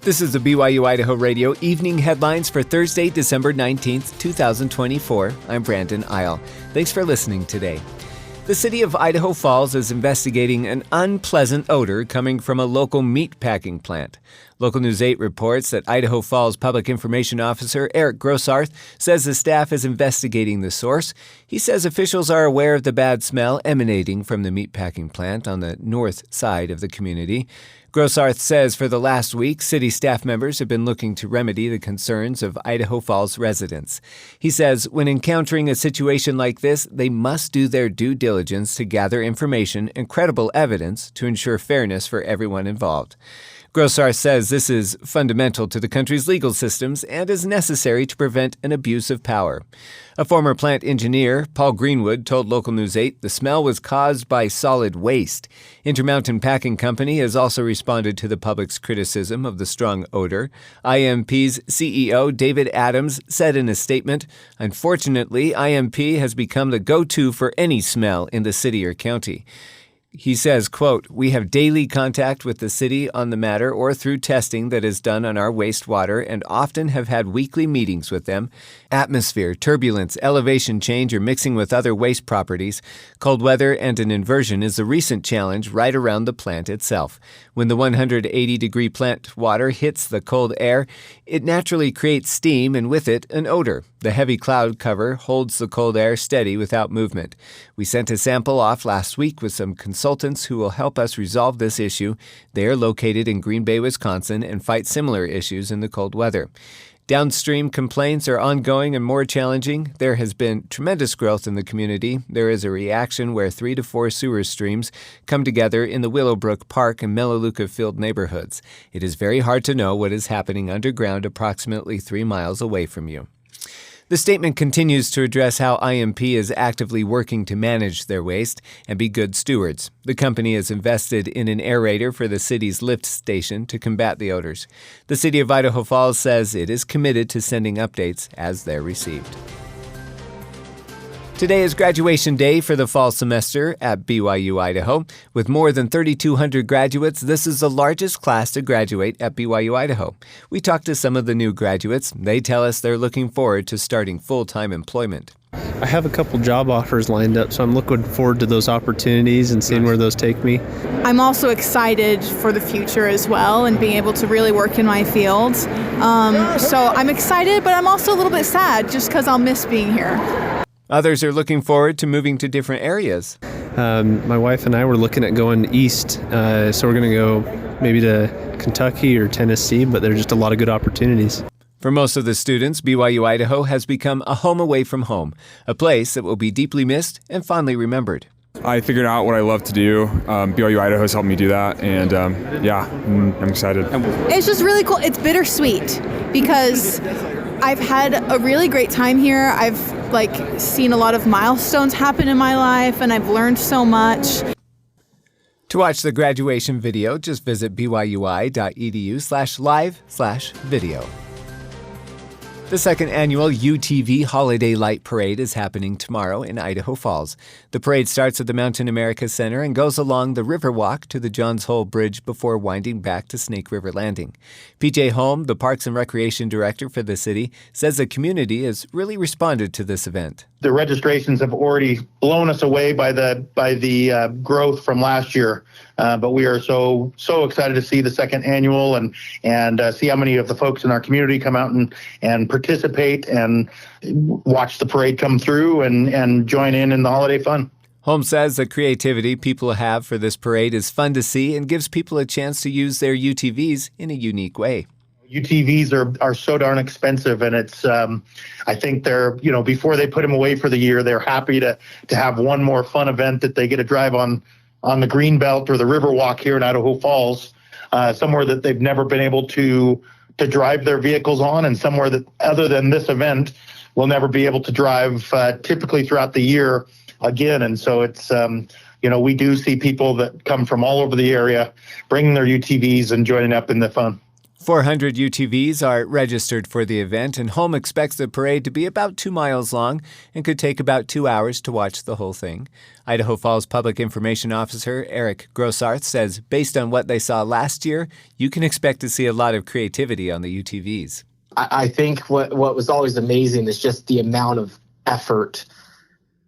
This is the BYU-Idaho Radio Evening Headlines for Thursday, December 19th, 2024. I'm Brandon Isle. Thanks for listening today. The city of Idaho Falls is investigating an unpleasant odor coming from a local meat packing plant. Local News 8 reports that Idaho Falls Public Information Officer Eric Grossarth says the staff is investigating the source. He says officials are aware of the bad smell emanating from the meat packing plant on the north side of the community. Grossarth says for the last week, city staff members have been looking to remedy the concerns of Idaho Falls residents. He says when encountering a situation like this, they must do their due diligence to gather information and credible evidence to ensure fairness for everyone involved. Grossarth says this is fundamental to the country's legal systems and is necessary to prevent an abuse of power. A former plant engineer, Paul Greenwood, told Local News 8 the smell was caused by solid waste. Intermountain Packing Company has also responded to the public's criticism of the strong odor. IMP's CEO, David Adams, said in a statement, "Unfortunately, IMP has become the go-to for any smell in the city or county." He says, quote, "We have daily contact with the city on the matter or through testing that is done on our wastewater and often have had weekly meetings with them. Atmosphere, turbulence, elevation change, or mixing with other waste properties. Cold weather and an inversion is the recent challenge right around the plant itself. When the 180-degree plant water hits the cold air, it naturally creates steam and with it an odor. The heavy cloud cover holds the cold air steady without movement. We sent a sample off last week with some consultants who will help us resolve this issue. They are located in Green Bay, Wisconsin, and fight similar issues in the cold weather. Downstream complaints are ongoing and more challenging. There has been tremendous growth in the community. There is a reaction where 3 to 4 sewer streams come together in the Willowbrook Park and Melaleuca Field neighborhoods. It is very hard to know what is happening underground approximately 3 miles away from you." The statement continues to address how IMP is actively working to manage their waste and be good stewards. The company has invested in an aerator for the city's lift station to combat the odors. The city of Idaho Falls says it is committed to sending updates as they're received. Today is graduation day for the fall semester at BYU-Idaho. With more than 3,200 graduates, this is the largest class to graduate at BYU-Idaho. We talked to some of the new graduates. They tell us they're looking forward to starting full-time employment. I have a couple job offers lined up, so I'm looking forward to those opportunities and seeing where those take me. I'm also excited for the future as well and being able to really work in my field. So I'm excited, but I'm also a little bit sad just because I'll miss being here. Others are looking forward to moving to different areas. My wife and I were looking at going east, so we're going to go maybe to Kentucky or Tennessee, but there's just a lot of good opportunities. For most of the students, BYU-Idaho has become a home away from home, a place that will be deeply missed and fondly remembered. I figured out what I love to do. BYU-Idaho has helped me do that, and I'm excited. It's just really cool. It's bittersweet because I've had a really great time here. I've seen a lot of milestones happen in my life, and I've learned so much. To watch the graduation video, just visit byui.edu/live/video. The second annual UTV Holiday Light Parade is happening tomorrow in Idaho Falls. The parade starts at the Mountain America Center and goes along the Riverwalk to the Johns Hole Bridge before winding back to Snake River Landing. PJ Holm, the Parks and Recreation Director for the city, says the community has really responded to this event. The registrations have already blown us away by the growth from last year, but we are so excited to see the second annual and see how many of the folks in our community come out and participate and watch the parade come through and join in the holiday fun. Holmes says the creativity people have for this parade is fun to see and gives people a chance to use their UTVs in a unique way. UTVs are so darn expensive, and it's I think they're, before they put them away for the year, they're happy to have one more fun event that they get to drive on the Greenbelt or the Riverwalk here in Idaho Falls, somewhere that they've never been able to drive their vehicles on, and somewhere that other than this event will never be able to drive typically throughout the year again. And so it's we do see people that come from all over the area bringing their UTVs and joining up in the fun. 400 UTVs are registered for the event, and Home expects the parade to be about 2 miles long and could take about 2 hours to watch the whole thing. Idaho Falls Public Information Officer Eric Grossarth says based on what they saw last year, you can expect to see a lot of creativity on the UTVs. I think what was always amazing is just the amount of effort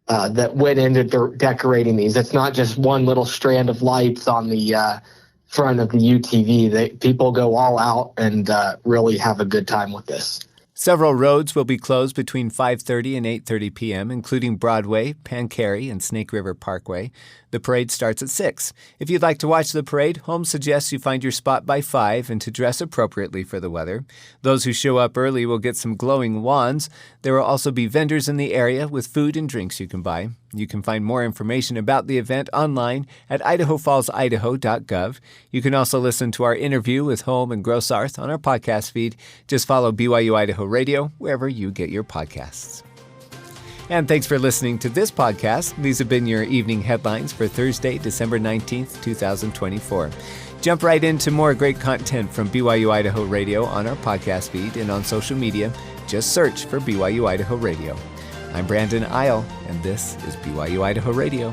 that went into decorating these. It's not just one little strand of lights on the front of the UTV. People go all out and really have a good time with this. Several roads will be closed between 5:30 and 8:30 p.m., including Broadway, Pancari, and Snake River Parkway. The parade starts at 6. If you'd like to watch the parade, Holmes suggests you find your spot by 5 and to dress appropriately for the weather. Those who show up early will get some glowing wands. There will also be vendors in the area with food and drinks you can buy. You can find more information about the event online at idahofallsidaho.gov. You can also listen to our interview with Holm and Grossarth on our podcast feed. Just follow BYU Idaho Radio wherever you get your podcasts. And thanks for listening to this podcast. These have been your evening headlines for Thursday, December 19th, 2024. Jump right into more great content from BYU Idaho Radio on our podcast feed and on social media. Just search for BYU Idaho Radio. I'm Brandon Isle, and this is BYU Idaho Radio.